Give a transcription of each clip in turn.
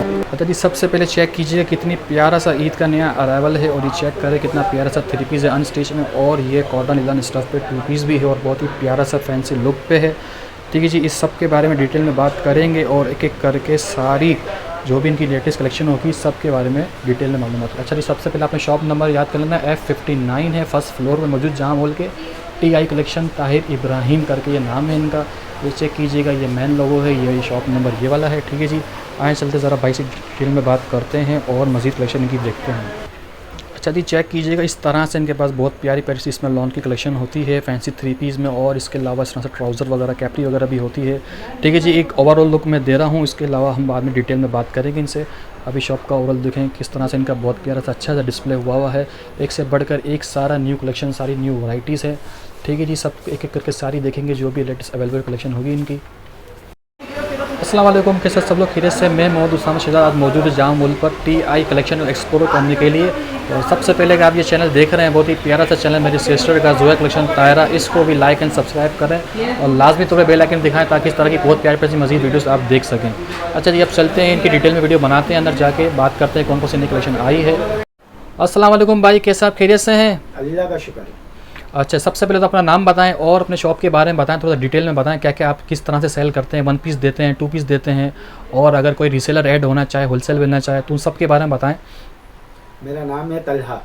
अच्छा जी, सबसे पहले चेक कीजिए कितनी प्यारा सा ईद का नया अराइवल है और ये चेक करें कितना प्यारा सा 3 पीस है अनस्टिच में, और ये कॉटन लिनन स्टफ पे 2 पीस भी है और बहुत ही प्यारा सा फैंसी लुक पे है। ठीक है जी, इस सब के बारे में डिटेल में बात करेंगे और एक एक करके सारी जो भी इनकी लेटेस्ट कलेक्शन होगी सब के बारे में डिटेल में मालूम होता है। अच्छा जी, सबसे पहले आपने शॉप नंबर याद कर लेना, F59 है, फर्स्ट फ्लोर में मौजूद, जहाँ बोल के TI कलेक्शन ताहिर इब्राहिम करके ये नाम है इनका। ये चेक कीजिएगा, ये मेन लोगो है, ये शॉप नंबर ये वाला है। ठीक है जी, आए चलते ज़रा भाई से डिटेल में बात करते हैं और मज़ीद कलेक्शन इनकी देखते हैं। अच्छा जी, चेक कीजिएगा, इस तरह से इनके पास बहुत प्यारी प्यारी सी इसमें लॉन की कलेक्शन होती है फैंसी 3 पीस में, और इसके अलावा इस तरह से ट्राउज़र वगैरह कैपरी वगैरह भी होती है। ठीक है जी, एक ओवरऑल लुक मैं दे रहा हूँ, इसके अलावा हम बाद में डिटेल में बात करेंगे इनसे। अभी शॉप का ओवरऑल देखें किस तरह से इनका बहुत प्यारा सा अच्छा सा डिस्प्ले हुआ है, एक से बढ़कर एक सारा न्यू कलेक्शन, सारी न्यू वैराइटीज़ है। ठीक है जी, सब एक एक करके सारी देखेंगे जो भी लेटेस्ट अवेलेबल कलेक्शन होगी इनकी। अस्सलाम वालेकुम, कैसे सब लोग खैरियत से? मैं मोहम्मद उसामा शहजाद आज मौजूद है जामा मॉल पर TI कलेक्शन और एक्सप्लोर करने के लिए। और सबसे पहले कि आप ये चैनल देख रहे हैं, बहुत ही प्यारा सा चैनल मेरी सिस्टर का जोया कलेक्शन तायरा, इसको भी लाइक एंड सब्सक्राइब करें और लाजमी तौर पर बेल आइकन दिखाएं ताकि इस तरह की बहुत प्यारी प्यारी मज़ीद वीडियोस आप देख सकें। अच्छा जी, अब चलते हैं इनकी डिटेल में वीडियो बनाते हैं, अंदर जाके बात करते हैं कौन कौन सी नई कलेक्शन आई है। अस्सलाम वालेकुम भाई, कैसे आप खैरियत से हैं? अल्लाह का शुक्र है। अच्छा, सबसे पहले तो अपना नाम बताएं और अपने शॉप के बारे में बताएं, थोड़ा डिटेल में बताएं क्या क्या आप किस तरह से सेल करते हैं, 1 पीस देते हैं, 2 पीस देते हैं, और अगर कोई रीसेलर ऐड होना चाहे, होलसेल लेना चाहे तो उन सब के बारे में बताएं। मेरा नाम है तलहा।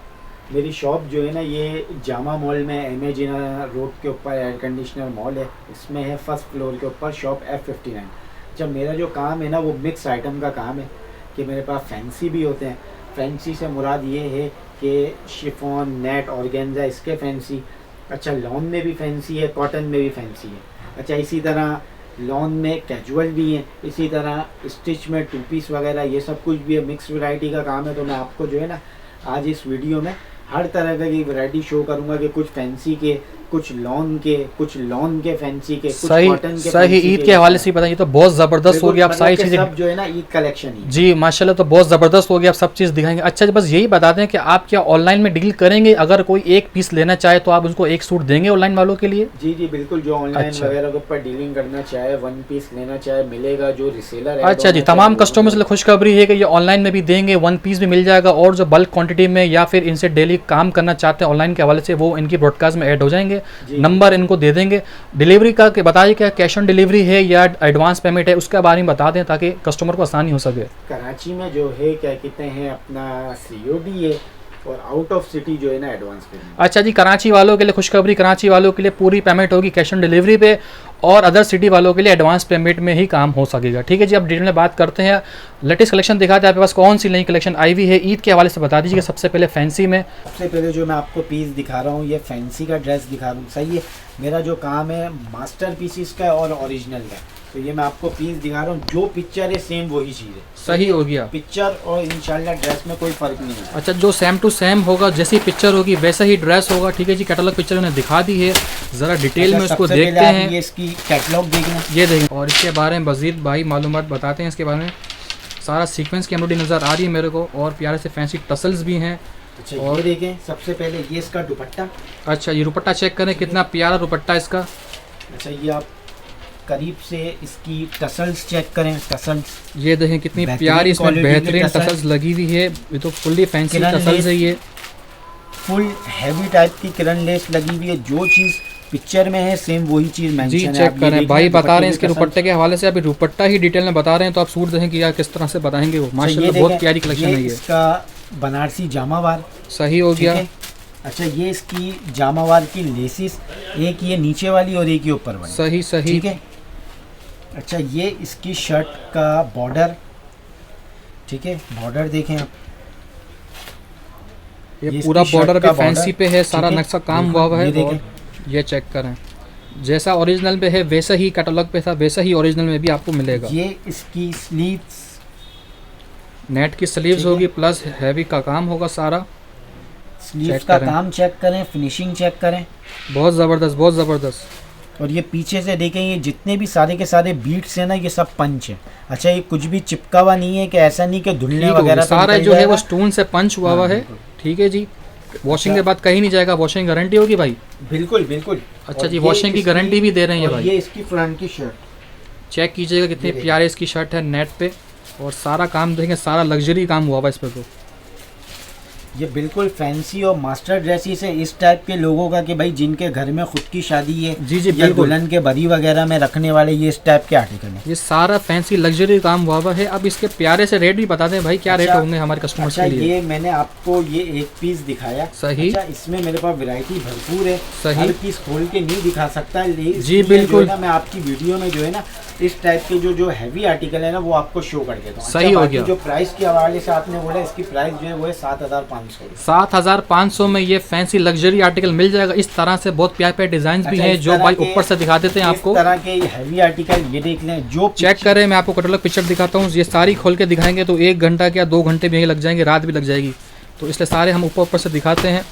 मेरी शॉप जो है ना ये जामा मॉल में MA जिना रोड के ऊपर एयर कंडीशनर मॉल है, इसमें है फर्स्ट फ्लोर के ऊपर शॉप F59। जब मेरा जो काम है ना वो मिक्स आइटम का काम है कि मेरे पास फैंसी भी होते हैं। फैंसी से मुराद ये है कि शिफॉन, नेट, ऑर्गेन्जा, इसके फैंसी। अच्छा, लॉन में भी फैंसी है, कॉटन में भी फैंसी है। अच्छा, इसी तरह लॉन में कैजुअल भी है, इसी तरह स्टिच में 2 पीस वगैरह ये सब कुछ भी है। मिक्स वैरायटी का काम है। तो मैं आपको जो है ना आज इस वीडियो में हर तरह की वैरायटी शो करूंगा कि कुछ फैंसी के, कुछ लॉन के फैंसी के, कुछ कॉटन के। सही, ईद के हवाले से बताइए, तो बहुत ज़बरदस्त हो गया। आप सारी चीज़ें सब जो है ना ईद कलेक्शन ही जी माशाल्लाह, तो बहुत ज़बरदस्त हो गया, आप सब चीज़ दिखाएंगे। अच्छा, बस यही बता दें कि आप क्या ऑनलाइन में डील करेंगे? अगर कोई एक पीस लेना चाहे तो आप उसको एक सूट देंगे ऑनलाइन वालों के लिए? जी जी बिल्कुल, जो ऑनलाइन वगैरह के ऊपर डीलिंग करना चाहे, 1 पीस लेना चाहे मिलेगा, जो रिसेलर है। अच्छा जी, तमाम कस्टमर्स के लिए खुशखबरी है कि ये ऑनलाइन में भी देंगे, 1 पीस भी मिल जाएगा, और जो बल्क क्वांटिटी में या फिर इनसे डेली काम करना चाहते हैं ऑनलाइन के हवाले से, वो इनकी ब्रॉडकास्ट में ऐड हो जाएंगे। नंबर इनको दे देंगे। डिलीवरी का बताइए, क्या कैश ऑन डिलीवरी है या एडवांस पेमेंट है, उसके बारे में बता दें ताकि कस्टमर को आसानी हो सके। कराची में जो है क्या कहते हैं अपना COD है, और आउट ऑफ सिटी जो है ना एडवांस पेमेंट। अच्छा जी, कराची वालों के लिए खुशखबरी, कराची वालों के लिए पूरी पेमेंट होगी कैश ऑन डिलीवरी पे, और अदर सिटी वालों के लिए एडवांस पेमेंट में ही काम हो सकेगा। ठीक है जी, अब डिटेल में बात करते हैं। लेटेस्ट कलेक्शन दिखाते हैं आपके पास कौन सी नई कलेक्शन आई हुई है ईद के हवाले से बता दीजिए। सबसे पहले फैंसी में, सबसे पहले जो मैं आपको पीस दिखा रहा हूँ ये फैंसी का ड्रेस दिखा रहा हूँ। सही है, मेरा जो काम है मास्टर पीसीस का और ओरिजिनल का। तो ये मैं आपको पीस दिखा रहा हूँ, जो पिक्चर है सेम वही चीज़ है। सही हो गया, पिक्चर और इंशाल्लाह ड्रेस में कोई फ़र्क नहीं है। अच्छा, जो सेम टू सेम होगा, जैसी पिक्चर होगी वैसा ही ड्रेस होगा। ठीक है जी, कैटलॉग पिक्चर उन्हें दिखा दी है, ज़रा डिटेल में उसको देखते हैं। ये इसकी कैटलॉग देखें, ये देखें, और इसके बारे में मज़ीद भाई मालूमात बताते हैं। इसके बारे में सारा सीक्वेंस की एम्ब्रॉयडरी नज़र आ रही है मेरे को, और प्यारे से फैंसी टसल्स भी हैं। अच्छा, और देखें सबसे पहले ये इसका दुपट्टा। अच्छा, ये दुपट्टा चेक करें, कितना प्यारा दुपट्टा इसका। अच्छा, ये आप करीब से इसकी टसल्स चेक करें, टसल्स ये देखें कितनी प्यारी इसमें बेहतरीन टसल्स लगी हुई है। ये तो फुल्ली फैंसी टसल्स है, ये फुल हैवी टाइप की किरण लेस लगी हुई है। जो चीज़ पिक्चर में है सेम वही चीज़ मेंशन है। जी चेक करें, भाई बता रहे हैं इसके दुपट्टे के हवाले से, अभी दुपट्टा ही डिटेल में बता रहे हैं, तो आप सूट देखें कि यार किस तरह से बताएंगे वो। माशाल्लाह बहुत प्यारी कलेक्शन है ये। इसका बनारसी जामावार। सही हो गया। अच्छा, ये इसकी जामावार की लेसिस, एक ये नीचे वाली और एक ये ऊपर वाली। सही सही, ठीक है। अच्छा, ये इसकी शर्ट का बॉर्डर। ठीक है, बॉर्डर देखें आप, ये पूरा बॉर्डर पे फैंसी पे है, सारा नक्शा काम हुआ है। और ये चेक करें, जैसा ओरिजिनल पे है वैसा ही कैटलॉग पे था, वैसा ही ओरिजिनल में भी आपको मिलेगा। ये इसकी स्लीव्स, नेट की स्लीव्स होगी, प्लस हैवी का काम होगा सारा। स्लीव्स का काम चेक करें, फिनिशिंग चेक करें, बहुत ज़बरदस्त, बहुत ज़बरदस्त। और ये पीछे से देखें, ये जितने भी सारे के सारे बीट्स हैं ना, ये सब पंच है। अच्छा, ये कुछ भी चिपका हुआ नहीं है, कि ऐसा नहीं कि धुलने वगैरह, सारा जो है वो स्टोन से पंच हुआ है। ठीक है जी, वॉशिंग के बाद कहीं नहीं जाएगा, वॉशिंग गारंटी होगी भाई? बिल्कुल बिल्कुल। अच्छा जी, वॉशिंग की गारंटी भी दे रहे हैं ये भाई। ये इसकी फ्रंट की शर्ट चेक कीजिएगा, कितनी प्यारी इसकी शर्ट है नेट पे। और सारा काम देखेंगे, सारा लग्जरी काम हुआ हुआ इस पर तो। ये बिल्कुल फैंसी और मास्टर ड्रेसेस है इस टाइप के लोगों का कि भाई जिनके घर में खुद की शादी है, जी जी या बिल्कुल, दुल्हन के बरी वगैरह में रखने वाले ये इस टाइप के आर्टिकल हैं। ये सारा फैंसी लग्जरी काम हुआ हुआ है। अब इसके प्यारे से रेट भी बता दें भाई, क्या रेट अच्छा, होंगे हमारे कस्टमर्स अच्छा के लिए। ये मैंने आपको ये एक पीस दिखाया, सही। अच्छा इसमें मेरे पास वैरायटी भरपूर है, सही। हर पीस खोल के नहीं दिखा सकता, जी बिल्कुल, ना मैं आपकी वीडियो में जो है ना इस टाइप के जो हैवी आर्टिकल है ना वो आपको शो कर देता हूँ। सही हो गया। जो प्राइस के हवाले से आपने बोला, इसकी प्राइस जो है वो है 7,500। 7,500 में ये फैंसी लग्जरी आर्टिकल मिल जाएगा। इस तरह से बहुत प्यारे प्यारे डिजाइन भी हैं जो भाई ऊपर से दिखा देते हैं आपको। इस तरह के हैवी आर्टिकल ये देख लें, जो चेक करें, मैं आपको कैटलॉग पिक्चर दिखाता हूँ। ये सारी खोल के दिखाएंगे तो 1 घंटा या 2 घंटे भी यही लग जाएंगे, रात भी लग जाएगी, तो इसलिए सारे हम ऊपर से दिखाते हैं।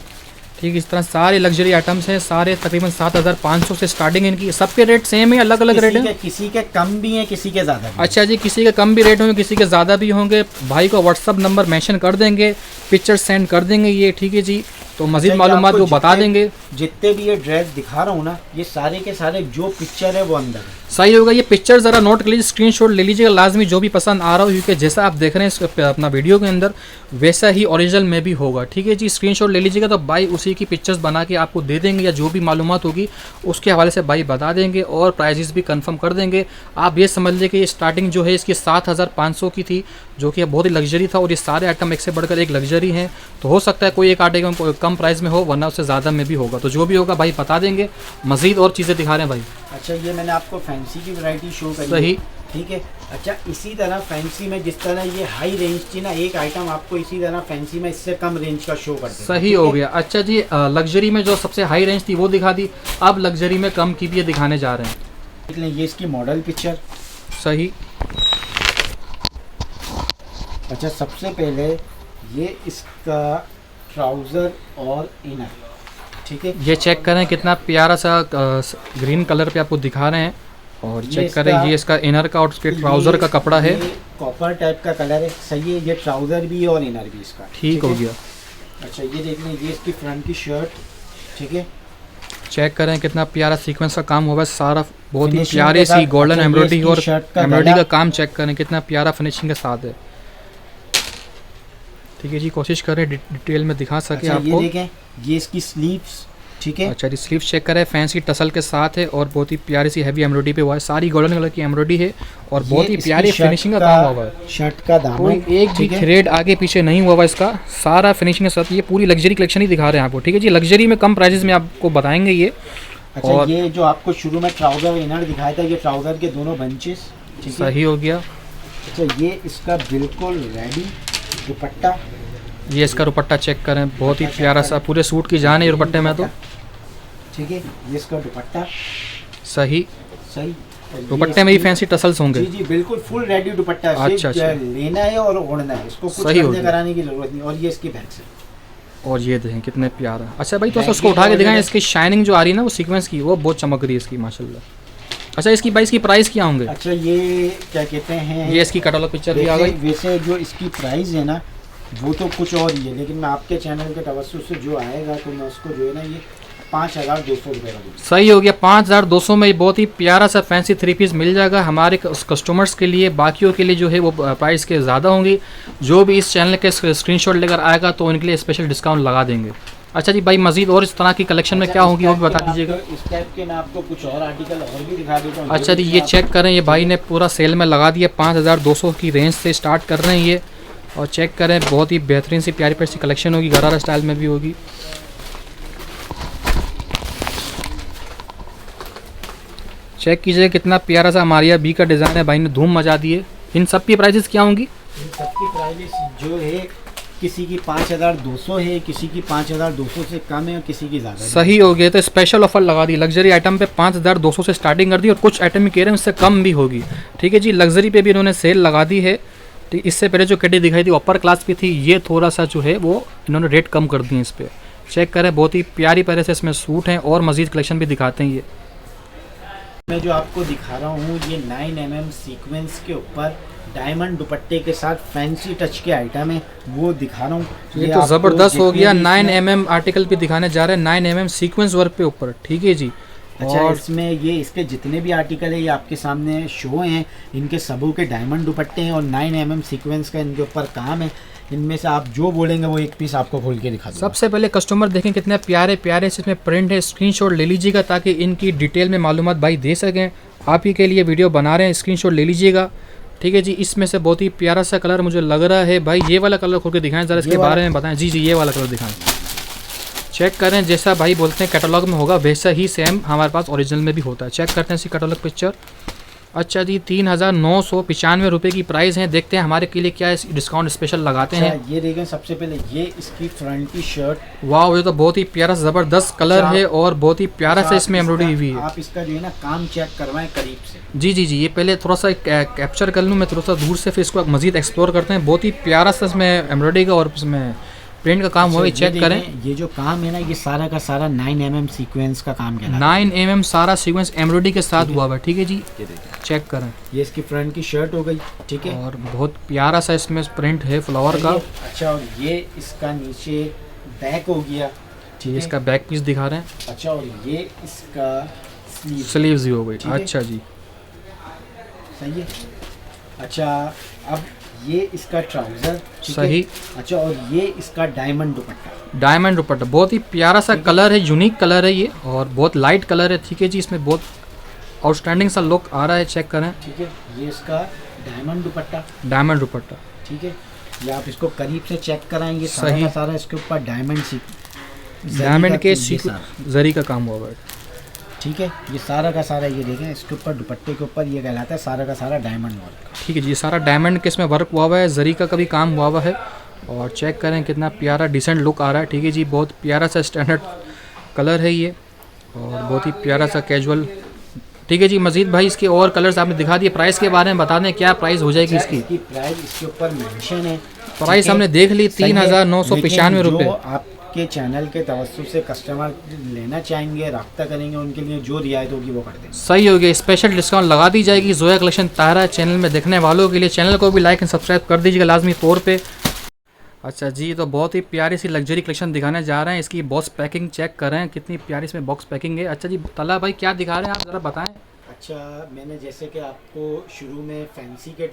ठीक, इस तरह सारे लग्जरी आइटम्स हैं, सारे तकरीबन 7,500 से स्टार्टिंग इनकी। सबके रेट सेम है, अलग अलग रेट है। किसी के कम भी हैं, किसी के ज़्यादा। अच्छा जी, किसी के कम भी रेट होंगे, किसी के ज़्यादा भी होंगे। भाई को व्हाट्सअप नंबर मेंशन कर देंगे, पिक्चर सेंड कर देंगे ये, ठीक है जी। तो मज़ीद मालूमात वो बता देंगे। जितने भी ये ड्रेस दिखा रहा हूँ ना, ये सारे के सारे जो पिक्चर है वो अंदर है। सही होगा। ये पिक्चर ज़रा नोट कर लीजिए, स्क्रीनशॉट ले लीजिएगा लाजमी, जो भी पसंद आ रहा हो, क्योंकि जैसा आप देख रहे हैं इस अपना वीडियो के अंदर वैसा ही ओरिजिनल में भी होगा। ठीक है जी, स्क्रीनशॉट ले लीजिएगा तो भाई उसी की पिक्चर्स बना के आपको दे देंगे, या जो भी मालूमात होगी उसके हवाले से भाई बता देंगे और प्राइजेस भी कंफर्म कर देंगे। आप ये समझ लीजिए कि ये स्टार्टिंग जो है इसकी 7,500 की थी, जो कि बहुत ही लग्जरी था, और ये सारे आइटम एक से बढ़कर एक लग्जरी हैं। तो हो सकता है कोई एक आइटम कम प्राइस में हो, वरना उससे ज़्यादा में भी होगा। तो जो भी होगा भाई बता देंगे। मज़ीद और चीज़ें दिखा रहे हैं भाई। अच्छा, ये मैंने आपको फैंसी की वैरायटी शो करी। सही। ठीक है। अच्छा, इसी तरह फैंसी में जिस तरह ये हाई रेंज थी ना, एक आइटम आपको इसी तरह फैंसी में इससे कम रेंज का शो कर दें। सही हो गया। अच्छा जी, लग्जरी में जो सबसे हाई रेंज थी वो दिखा दी, अब लग्जरी में कम की भी ये दिखाने जा रहे हैं। देख लें, ये इसकी मॉडल पिक्चर। सही। अच्छा, सबसे पहले ये इसका ट्राउज़र और इनर, ठीक है। ये चेक करें कितना प्यारा सा ग्रीन कलर पे आपको दिखा रहे हैं, और चेक करें ये इसका इनर का और उसके ट्राउज़र का कपड़ा है, कॉपर टाइप का कलर है। सही है, ये ट्राउज़र भी है और इनर भी इसका ठीक हो गया। अच्छा, ये देख लें, ये इसकी फ्रंट की शर्ट, ठीक है। चेक करें कितना प्यारा सीक्वेंस का काम हुआ है, सारा बहुत ही Finishing प्यारी के सी साथ। गोल्डन अच्छा, ये एम्ब्रॉयडरी इसकी और शर्ट का एम्ब्रॉयडरी गला। का काम चेक करें कितना प्यारा फिनिशिंग के साथ है। ठीक है जी, कोशिश करें डिटेल में दिखा सके अच्छा, आपको। ये देखें, ये इसकी स्लीव्स, ठीक है। अच्छा जी, स्लीव्स चेक करें, फैंसी टसल के साथ है और बहुत ही प्यारी सी हैवी एम्ब्रॉयडरी पे हुआ है, सारी गोल्डन कलर की एम्ब्रॉयडरी है और बहुत ही प्यारी फिनिशिंग का काम हुआ है। शर्ट का दामन, कोई एक भी थ्रेड आगे पीछे नहीं हुआ हुआ इसका, सारा फिनिशिंग के साथ। ये पूरी लग्जरी कलेक्शन ही दिखा रहे हैं आपको। ठीक है जी, लग्जरी में कम प्राइजेस में आपको बताएंगे ये। अच्छा, और ये जो आपको शुरू में ट्राउज़र इनर दिखाया था, ये ट्राउज़र के दोनों बंचेस, ठीक है। सही हो गया। अच्छा, ये इसका बिल्कुल रेडी दुपट्टा। ये इसका दुपट्टा चेक करें, बहुत ही प्यारा सा, पूरे सूट की जान है दुपट्टे में तो। ठीक है, ये इसका दुपट्टा। सही। सही। दुपट्टे में ही फैंसी टसल्स होंगे। जी जी, बिल्कुल फुल रेडी दुपट्टा है। अच्छा, सिर्फ अच्छा। लेना है और ओढ़ना है, इसको कुछ सही हो करने गया। कराने की जरूरत नहीं। और ये इसकी बैक से, और ये देखें कितने प्यारा। अच्छा भाई, तो उसको उठा के दिखाएं, इसकी शाइनिंग जो आ रही है ना वो सीक्वेंस की, वो बहुत चमक रही है इसकी माशाल्लाह। अच्छा, इसकी भाई इसकी प्राइस क्या होंगे? अच्छा, ये क्या कहते हैं, ये इसकी कैटलॉग पिक्चर भी आ गई। वैसे जो इसकी प्राइस है ना वो तो कुछ और ही है, लेकिन मैं आपके चैनल के तवज्जुह से जो आएगा तो मैं उसको जो है ना ये 5,200 रुपये का दूँगा। सही हो गया। 5,200 में ये बहुत ही प्यारा सा फैंसी 3 पीस मिल जाएगा हमारे कस्टमर्स के लिए। बाकियों के लिए जो है वो प्राइस के ज़्यादा होंगी। जो भी इस चैनल के स्क्रीनशॉट लेकर आएगा तो उनके लिए स्पेशल डिस्काउंट लगा देंगे। अच्छा जी भाई, मजीद और इस तरह की कलेक्शन में क्या होगी वो भी बता दीजिएगा। इस टाइप के मैं आपको कुछ और आर्टिकल और भी दिखा देता हूँ। अच्छा जी, ये चेक करें, ये भाई ने पूरा सेल में लगा दिया, 5,200 की रेंज से स्टार्ट कर रहे हैं ये। और चेक करें, बहुत ही बेहतरीन सी प्यारी प्यारी सी कलेक्शन होगी, गरारा स्टाइल में भी होगी। चेक कीजिए कितना प्यारा सा मारिया बी का डिज़ाइन है, भाई ने धूम मचा दी है। इन सब की प्राइजेस क्या होंगी? इन सबकी प्राइस जो है, किसी की 5,200 है, किसी की 5,200 से कम है और किसी की ज़्यादा। सही हो गया। तो स्पेशल ऑफर लगा दी, लग्जरी आइटम पे 5,200 से स्टार्टिंग कर दी, और कुछ आइटम कह रहे हैं उससे कम भी होगी। ठीक है जी, लग्जरी पे भी इन्होंने सेल लगा दी है। तो इससे पहले जो कैटेगरी दिखाई थी अपर क्लास पे थी, ये थोड़ा सा जो है वो इन्होंने रेट कम कर दिए इस पर। चेक करें, बहुत ही प्यारी प्यारे से इसमें सूट हैं और मज़ीद कलेक्शन भी दिखाते हैं ये। मैं जो आपको दिखा रहा हूँ ये 9mm सीक्वेंस के ऊपर डायमंड दुपट्टे के साथ फैंसी टच के आइटम है, वो दिखा रहा हूँ। ये तो ज़बरदस्त हो गया। 9mm आर्टिकल पे दिखाने जा रहे हैं, 9mm सीक्वेंस वर्क पे ऊपर। ठीक है जी, अच्छा, और इसमें ये इसके जितने भी आर्टिकल है ये आपके सामने शो हैं, इनके सबों के डायमंड दुपट्टे हैं और 9 mm सीक्वेंस का इनके ऊपर काम है। इनमें से आप जो बोलेंगे वो एक पीस आपको खोल के दिखा दूंगा। सबसे पहले कस्टमर देखें कितने प्यारे प्यारे से इसमें प्रिंट है, स्क्रीनशॉट ले लीजिएगा ताकि इनकी डिटेल में मालूमात भाई दे सकें। आप ही के लिए वीडियो बना रहे हैं, स्क्रीनशॉट ले लीजिएगा, ठीक है जी। इसमें से बहुत ही प्यारा सा कलर मुझे लग रहा है भाई, ये वाला कलर खोल के दिखाएं ज़रा, इसके बारे में बताएं। जी जी, ये वाला कलर दिखाएं, चेक करें। जैसा भाई बोलते हैं कैटलॉग में होगा वैसा ही सेम हमारे पास ओरिजिनल में भी होता है। चेक करते हैं इसकी कैटलॉग पिक्चर। अच्छा जी, 3,995 रुपये की प्राइस है। देखते हैं हमारे के लिए क्या डिस्काउंट स्पेशल लगाते हैं। ये देखें, सबसे पहले ये इसकी फ्रंट की शर्ट, वाह, ये तो बहुत ही प्यारा ज़बरदस्त कलर है और बहुत ही प्यारा सा इसमें एम्ब्रॉयडरी हुई है। आप इसका जो है ना काम चेक करवाएं करीब से। जी जी जी, ये पहले थोड़ा सा कैप्चर कर लूँ मैं थोड़ा सा दूर से, फिर इसको मज़ीद एक्सप्लोर करते हैं। बहुत ही प्यारा सा इसमें एम्ब्रॉयडरी का और इसमें प्रिंट का काम हुआ है, चेक करें। ये जो काम है ना, ये सारा का सारा 9 mm सीक्वेंस का काम कहलाता है। 9 mm सारा सीक्वेंस एम्ब्रॉयडरी के साथ हुआ हुआ है, ठीक है जी। चेक करें, ये इसकी फ्रंट की शर्ट हो गई, ठीक है, और बहुत प्यारा सा इसमें प्रिंट है फ्लावर का। अच्छा, और ये इसका नीचे बैक हो गया, ठीक है, इसका बैक पीस दिखा रहे हैं। अच्छा, और ये इसका स्लीव्स भी हो गई, ठीक है। अच्छा जी, सही है। अच्छा, अब ये इसका ट्राउजर, सही। अच्छा, और ये इसका डायमंड दुपट्टा। डायमंड दुपट्टा बहुत ही प्यारा सा कलर है, यूनिक कलर है ये, और बहुत लाइट कलर है, ठीक है जी। इसमें बहुत आउटस्टैंडिंग सा लुक आ रहा है, चेक करें। ठीक है, ये इसका डायमंड दुपट्टा, डायमंड दुपट्टा, ठीक है। ये आप इसको करीब से चेक कराएंगे, सही। सारा का सारा इसके ऊपर डायमंड के जरी का काम हुआ है, ठीक है। ये सारा का सारा, ये देखें इसके ऊपर दुपट्टे के ऊपर ये कहलाता है सारा का सारा डायमंड वर्क, ठीक है जी। सारा डायमंड के इसमें वर्क हुआ हुआ है, जरी का भी काम हुआ हुआ है, और चेक करें कितना प्यारा डिसेंट लुक आ रहा है, ठीक है जी। बहुत प्यारा सा स्टैंडर्ड कलर है ये, और बहुत ही प्यारा सा कैजुअल, ठीक है जी। मजीद भाई इसके और कलर्स आपने दिखा दिए, प्राइस के बारे में बता दें क्या प्राइस हो जाएगी इसकी? प्राइस इसके ऊपर मेंशन है, प्राइस हमने देख ली 3,995 रुपये। आपके चैनल के तवज्जुह से कस्टमर लेना चाहेंगे, रब्ता करेंगे, उनके लिए जो रियायत होगी वो कर देंगे। सही हो गया, स्पेशल डिस्काउंट लगा दी जाएगी जोया कलेक्शन ताहिरा चैनल में देखने वालों के लिए। चैनल को भी लाइक एंड सब्सक्राइब कर दीजिएगा लाजमी तौर पे। अच्छा जी, तो बहुत ही प्यारी सी लग्जरी कलेक्शन दिखाने जा रहे हैं। इसकी बॉक्स पैकिंग चेक करें, कितनी प्यारी इसमें बॉक्स पैकिंग है। अच्छा जी, तला भाई क्या दिखा रहे हैं आप, ज़रा बताएं। अच्छा, मैंने जैसे कि आपको शुरू में फैंसी के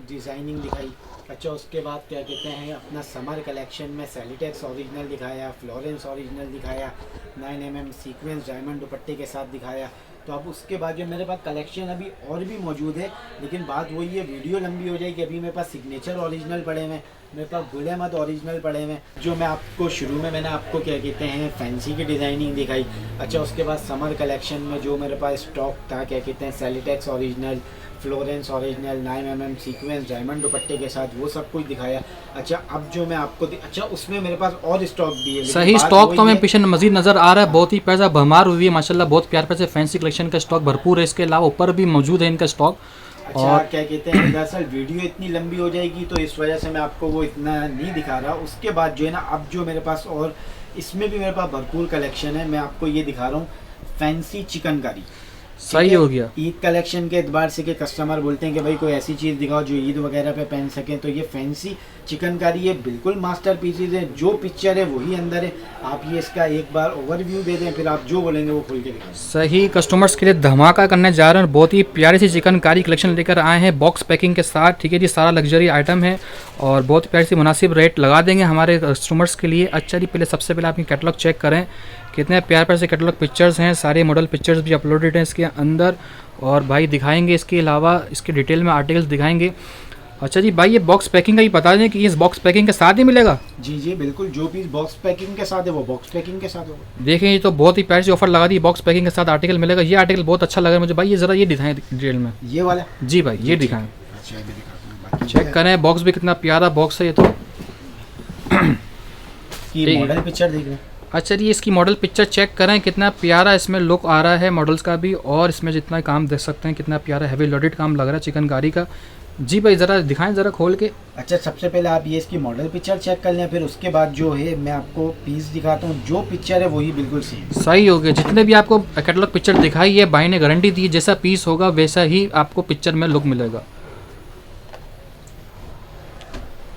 डिज़ाइनिंग दिखाई, अच्छा उसके बाद क्या कहते हैं अपना समर कलेक्शन में सैलिटेक्स ओरिजिनल दिखाया, फ्लोरेंस ओरिजिनल दिखाया, 9 mm सीक्वेंस डायमंड दुपट्टे के साथ दिखाया। तो अब उसके बाद जो मेरे पास कलेक्शन अभी और भी मौजूद है, लेकिन बात वही है, वीडियो लंबी हो जाएगी। अभी मेरे पास सिग्नेचर ओरिजिनल पड़े हुए हैं, मेरे पास गुल अहमद ओरिजिनल पड़े हुए हैं, जो मैं आपको शुरू में मैंने आपको क्या कहते हैं फैंसी की डिज़ाइनिंग दिखाई। अच्छा, उसके बाद समर कलेक्शन में जो मेरे पास स्टॉक था, क्या कहते हैं सैलिटेक्स original, Florence original, 9 mm sequence diamond दुपट्टे के साथ, वो सब कुछ दिखाया। अच्छा, अब जो मैं आपको अच्छा उसमें मेरे पास और स्टॉक भी है, सही स्टॉक तो हमें पीछे मजीद नज़र आ रहा है। बहुत ही पैसा भरमार हुई है माशाल्लाह, बहुत प्यार पैसे फैंसी कलेक्शन का स्टॉक भरपूर है। इसके अलावा ऊपर भी मौजूद है इनका स्टॉक। अच्छा, और क्या कहते हैं दरअसल वीडियो इतनी लंबी हो जाएगी तो इस वजह से मैं आपको वो इतना नहीं दिखा रहा। उसके बाद जो है ना, अब जो मेरे पास और इसमें भी मेरे पास भरपूर कलेक्शन है, मैं आपको ये दिखा रहा हूँ फैंसी चिकनकारी। सही हो गया, ईद कलेक्शन के एतबार से कि कस्टमर बोलते हैं कि भाई कोई ऐसी चीज़ दिखाओ जो ईद वगैरह पे पहन सकें, तो ये फैंसी चिकनकारी ये बिल्कुल मास्टर पीसीज है। जो पिक्चर है वही अंदर है। आप ये इसका एक बार ओवरव्यू दे दें, फिर आप जो बोलेंगे वो खोल के दिखाएं। सही, कस्टमर्स के लिए धमाका करने जा रहे हैं। बहुत ही प्यारी सी चिकनकारी कलेक्शन लेकर आए हैं बॉक्स पैकिंग के साथ, ठीक है जी। सारा लग्जरी आइटम है और बहुत प्यारी सी मुनासिब रेट लगा देंगे हमारे कस्टमर्स के लिए। अच्छा जी, पहले सबसे पहले आप कैटलॉग चेक करें, कितने प्यार प्यार से कैटलॉग पिक्चर्स हैं, सारे मॉडल पिक्चर्स भी अपलोडेड हैं इसके अंदर, और भाई दिखाएंगे इसके अलावा इसके डिटेल में आर्टिकल्स दिखाएंगे। अच्छा जी भाई, ये बॉक्स पैकिंग का ही बता दें कि इस बॉक्स पैकिंग के साथ ही मिलेगा? जी जी बिल्कुल, जो पीस बॉक्स पैकिंग के साथ है वो बॉक्स पैकिंग के साथ होगा। देखें, ये तो बहुत ही प्यारी सी ऑफर लगा दी, बॉक्स पैकिंग के साथ आर्टिकल मिलेगा। ये आर्टिकल बहुत अच्छा लगा मुझे भाई, ये ज़रा ये दिखाएं डिटेल में। ये वाला? जी भाई, ये दिखाएं, अच्छा ये भी दिखाता हूं। चेक करें, बॉक्स भी कितना प्यारा बॉक्स है ये तो। ये मॉडल पिक्चर देख रहे हैं। अच्छा जी, इसकी मॉडल पिक्चर चेक करें, कितना प्यारा इसमें लुक आ रहा है मॉडल्स का भी, और इसमें जितना काम देख सकते हैं कितना प्यारा हैवी लोडेड काम लग रहा है चिकनकारी का। जी भाई, ज़रा दिखाएं ज़रा खोल के। अच्छा, सबसे पहले आप ये इसकी मॉडल पिक्चर चेक कर लें, फिर उसके बाद जो है मैं आपको पीस दिखाता हूँ। जो पिक्चर है वही बिल्कुल सेम। सही हो गया, जितने भी आपको कैटलॉग पिक्चर दिखाई है भाई ने गारंटी दी, जैसा पीस होगा वैसा ही आपको पिक्चर में लुक मिलेगा।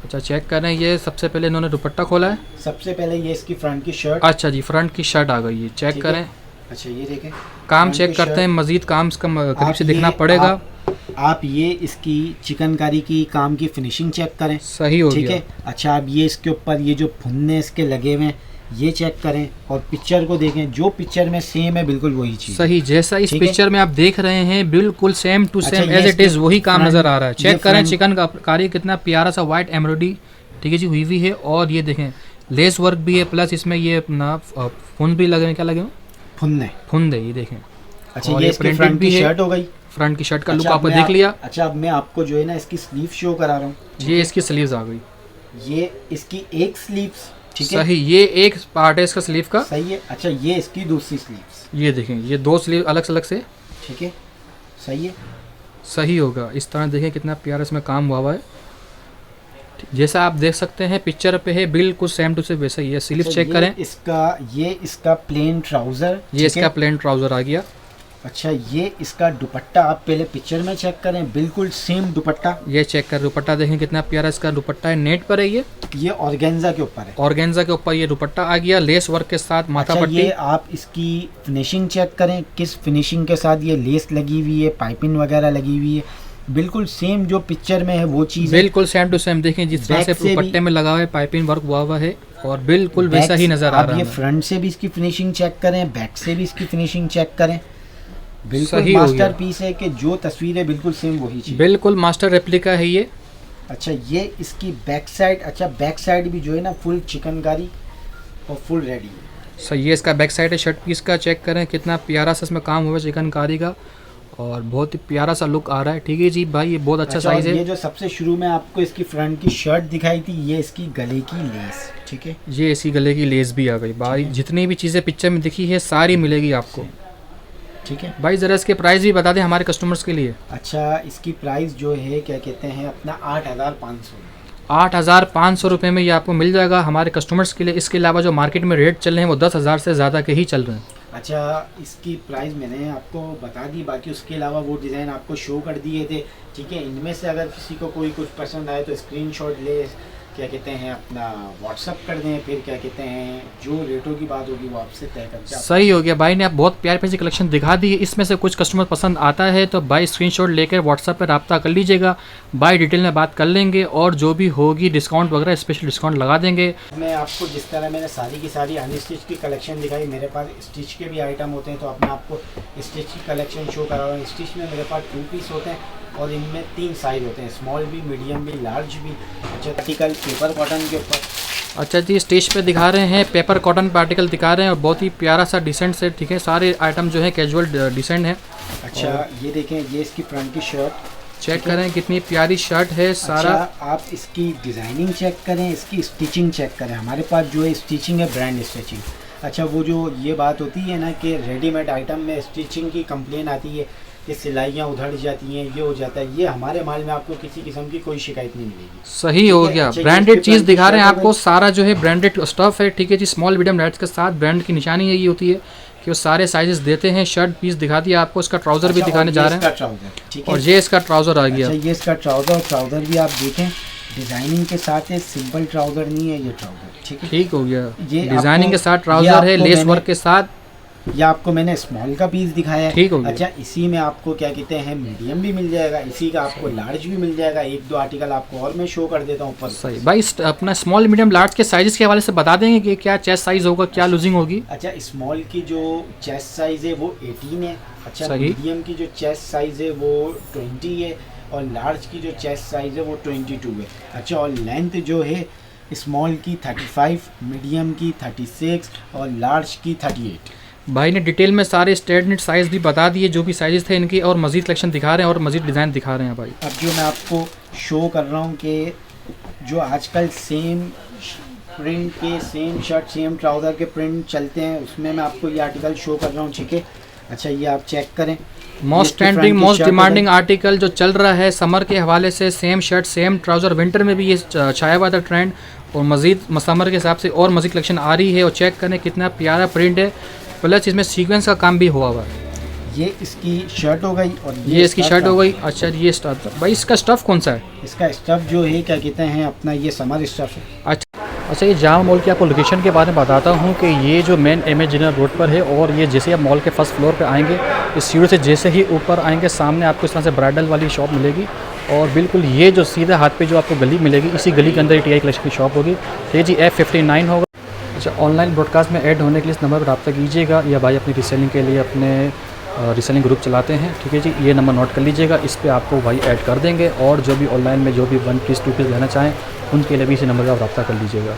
अच्छा, चेक करें, ये सबसे पहले इन्होंने दुपट्टा खोला है। सबसे पहले ये इसकी फ्रंट की शर्ट। अच्छा जी, फ्रंट की शर्ट आ गई है, चेक करें। अच्छा ये देखें काम फ्रंट चेक की करते हैं, शर्ट। मज़ीद काम इसका करीब आप से ये- देखना पड़ेगा। आप ये इसकी चिकनकारी की काम की फिनिशिंग चेक करें, सही हो ठीक गया। है। अच्छा आप ये इसके ऊपर ये जो फुन्ने इसके लगे हुए हैं ये चेक करें और पिक्चर को देखें, जो पिक्चर में सेम है बिल्कुल वही चीज़। सही, जैसा इस ठीक है। पिक्चर में आप देख रहे हैं बिल्कुल सेम टू अच्छा, सेम ये एज इट इसके इज़ वही काम फ्रंट- नज़र आ रहा है। ये चेक करें फ्रंट- चिकन का कारी कितना प्यारा सा वाइट एम्ब्रॉयडरी, ठीक है जी, हुई हुई है। और ये देखें लेस वर्क भी है, प्लस इसमें ये अपना फुन भी लगे हैं, क्या लगे हैं, फुन्ने। फुन है, ये देखें। अच्छा और ये ये इसकी printed फ्रंट भी की है। शर्ट हो गई। फ्रंट की शर्ट का लुक अच्छा, आपने मैं देख लिया। अच्छा अब मैं आपको जो है ना इसकी स्लीव शो करा रहा हूँ। ये इसकी स्लीव्स आ गई। ये इसकी एक स्लीव्स, ठीक है। सही, ये एक पार्ट है इसका स्लीव का। सही है। अच्छा ये इसकी दूसरी स्लीव्स, ये देखें, ये दो स्लीव अलग अलग से। ठीक है। सही है। सही होगा। इस तरह देखें कितना प्यारा इसमें काम हुआ है। जैसा आप देख सकते हैं पिक्चर पे है बिल्कुल सेम टू सेम वैसा ही है। स्लीव अच्छा, चेक ये करें, इसका प्लेन ट्राउजर, ये इसका प्लेन ट्राउजर आ गया। अच्छा ये इसका दुपट्टा आप पहले पिक्चर में चेक करें, बिल्कुल सेम दुपट्टा। ये चेक कर, दुपट्टा देखें कितना प्यारा इसका दुपट्टा है, नेट पर है ये ऑर्गेन्जा के ऊपर है। ऑर्गेन्जा के ऊपर ये दुपट्टा आ गया, लेस वर्क के साथ माथा अच्छा पट्टी। ये आप इसकी फिनिशिंग चेक करें, किस फिनिशिंग के साथ ये लेस लगी हुई है, पाइपिंग वगैरह लगी हुई है, बिल्कुल सेम जो पिक्चर में है वो चीज़ है। बिल्कुल सेम टू सेम देखें, जिस तरह बैक से से भी- दुपट्टे में लगा हुआ है पाइपिंग वर्क हुआ है और बिल्कुल बैक वैसा ही से- नजर आ आप रहा ये है। फ्रंट से भी इसकी फिनिशिंग चेक करें, बैक से भी इसकी फिनिशिंग चेक करें, बिल्कुल सही हो गया। मास्टरपीस है कि जो तस्वीर है बिल्कुल सेम वही चीज़। बिल्कुल मास्टर रेप्लिका है ये। अच्छा ये इसकी बैक साइड, अच्छा बैक साइड भी जो है ना फुल चिकनकारी और फुल रेडी है। सही, ये इसका बैक साइड है शर्ट पीस का। चेक करें कितना प्यारा सा इसमें काम हुआ है चिकनकारी का और बहुत ही प्यारा सा लुक आ रहा है। ठीक है जी भाई, ये बहुत अच्छा अच्छा, साइज़ और ये है। जो सबसे शुरू में आपको इसकी फ्रंट की शर्ट दिखाई थी, ये इसकी गले की लेस, ठीक है। ये इसी गले की लेस भी आ गई भाई। जितनी भी चीज़ें पिक्चर में दिखी है सारी मिलेगी आपको। ठीक है भाई ज़रा इसके प्राइस भी बता दें हमारे कस्टमर्स के लिए। अच्छा इसकी प्राइस जो है क्या कहते हैं अपना 8,500। 8,500 रुपये में ये आपको मिल जाएगा हमारे कस्टमर्स के लिए। इसके अलावा जो मार्केट में रेट चल रहे हैं वो 10,000 से ज़्यादा के ही चल रहे हैं। अच्छा इसकी प्राइस मैंने आपको बता दी, बाकी उसके अलावा वो डिज़ाइन आपको शो कर दिए थे, ठीक है। इनमें से अगर किसी को कोई कुछ पसंद आए तो स्क्रीनशॉट ले, क्या कहते हैं अपना व्हाट्सअप कर दें, फिर क्या कहते हैं जो रेटों की बात होगी वो आपसे तय करके सही हो गया भाई ने, आप बहुत प्यार प्यारी कलेक्शन दिखा दी है। इसमें से कुछ कस्टमर पसंद आता है तो भाई स्क्रीनशॉट लेकर व्हाट्सएप पर रब्ता कर लीजिएगा, भाई डिटेल में बात कर लेंगे और जो भी होगी डिस्काउंट वगैरह स्पेशल डिस्काउंट लगा देंगे। मैं आपको जिस तरह मैंने सारी की सारी अनस्टिच की कलेक्शन दिखाई, मेरे पास स्टिच के भी आइटम होते हैं तो अब मैं आपको स्टिच की कलेक्शन शो करा रहा हूँ। स्टिच में मेरे पास 2 पीस होते हैं और इनमें 3 साइज़ होते हैं, स्मॉल भी, मीडियम भी, लार्ज भी। अच्छा आर्टिकल पेपर कॉटन के ऊपर। अच्छा जी, स्टेज पे दिखा रहे हैं पेपर कॉटन पे आर्टिकल दिखा रहे हैं और बहुत ही प्यारा सा डिसेंट से, ठीक है, सारे आइटम जो है कैजुअल डिसेंट है। अच्छा ये देखें, ये इसकी फ्रंट की शर्ट चेक करें कितनी प्यारी शर्ट है सारा। अच्छा आप इसकी डिज़ाइनिंग चेक करें, इसकी स्टिचिंग चेक करें। हमारे पास जो है स्टिचिंग है ब्रांड स्टिचिंग। अच्छा वो जो ये बात होती है ना कि रेडीमेड आइटम में स्टिचिंग की कंप्लेन आती है कि सिलाइयाँ उधड़ जाती हैं, ये हो जाता है, ये हमारे माल में आपको किसी किस्म की कोई शिकायत नहीं मिलेगी। सही हो ठीक है, गया, अच्छा, ये ब्रांडेड इसके चीज़ फ्रंट दिखा की रहे हैं शर्ट आपको, है। सारा जो है ब्रांडेड स्टफ है। ठीक है जी, स्मॉल मीडियम लाइट्स के साथ ब्रांड की निशानी यही होती है कि वो सारे साइजेस देते हैं। शर्ट पीस दिखा दिया आपको, इसका ट्राउज़र भी अच्छा, दिखाने और जा ये रहे इसका हैं ट्राउज़र, ठीक है। और ये इसका ट्राउज़र आ गया। अच्छा ये इसका ट्राउज़र भी आप देखें डिज़ाइनिंग के साथ है, सिंपल ट्राउज़र नहीं है ये ट्राउज़र, ठीक है। ठीक हो गया, ये डिजाइनिंग के आपको- साथ ये ट्राउज़र है, आपको लेस मैंने- वर्क के साथ। ये आपको मैंने स्मॉल का पीस दिखाया है, ठीक हो गया। अच्छा इसी में आपको क्या कहते हैं मीडियम भी मिल जाएगा, इसी का आपको लार्ज भी मिल जाएगा। 1-2 आर्टिकल आपको और मैं शो कर देता हूँ ऊपर। सही भाई, अपना स्मॉल मीडियम लार्ज के साइज़ के हवाले से बता देंगे कि क्या चेस्ट साइज़ होगा, क्या लूजिंग होगी। अच्छा स्मॉल की जो चेस्ट साइज़ है वो 18 है। अच्छा सही। मीडियम की जो चेस्ट साइज़ है वो 20 है और लार्ज की जो चेस्ट साइज़ है वो 22 है। अच्छा और लेंथ जो है स्मॉल की 35, मीडियम की 36 और लार्ज की 38। भाई ने डिटेल में सारे स्टैंडर्ड साइज़ भी बता दिए, जो भी साइज़ थे इनके, और मज़ीद कलेक्शन दिखा रहे हैं और मज़ीद डिज़ाइन दिखा रहे हैं भाई। अब जो मैं आपको शो कर रहा हूँ कि जो आजकल सेम प्रिंट के सेम शर्ट सेम ट्राउज़र के प्रिंट चलते हैं, उसमें मैं आपको ये आर्टिकल शो कर रहा हूँ, ठीक है। अच्छा ये आप चेक करें, मोस्ट इसकी फ्रंट ट्रेंडिंग की मोस्ट शर्ट डिमांडिंग आर्टिकल जो चल रहा है समर के हवाले से, same shirt same trouser. Winter में भी ये छाया हुआ था ट्रेंड और मज़ीद समर के हिसाब से और मज़ीद कलेक्शन आ रही है। और चेक करें कितना प्यारा प्रिंट है, प्लस इसमें सीक्वेंस का काम भी हुआ हुआ है। ये इसकी शर्ट हो गई और ये इसकी शर्ट हो ट्राउज़र। गई। अच्छा ये स्टफ भाई, इसका स्टफ़ कौन सा है? इसका स्टफ जो है क्या कहते हैं अपना ये समर स्टफ है। अच्छा अच्छा, ये जामा मॉल की आपको लोकेशन के बारे में बताता हूँ कि ये जो मेन एम ए रोड पर है, और ये जैसे आप मॉल के फर्स्ट फ्लोर पे आएंगे, इस सीढ़ी से जैसे ही ऊपर आएंगे, सामने आपको इस तरह से ब्राइडल वाली शॉप मिलेगी, और बिल्कुल ये जो सीधा हाथ पे जो आपको गली मिलेगी, इसी गली के अंदर TI कलेक्शन की शॉप होगी। ठीक है जी, F59 होगा। अच्छा, ऑनलाइन ब्रॉडकास्ट में ऐड होने के लिए इस नंबर पर रब्ता कीजिएगा, या भाई अपनी रीसेलिंग के लिए अपने रीसेलिंग ग्रुप चलाते हैं, ठीक है जी, ये नंबर नोट कर लीजिएगा, इस पे आपको भाई ऐड कर देंगे। और जो भी ऑनलाइन में जो भी 1 पीस 2 पीस लेना चाहें, उनके लिए भी इसी नंबर का रब्ता कर लीजिएगा।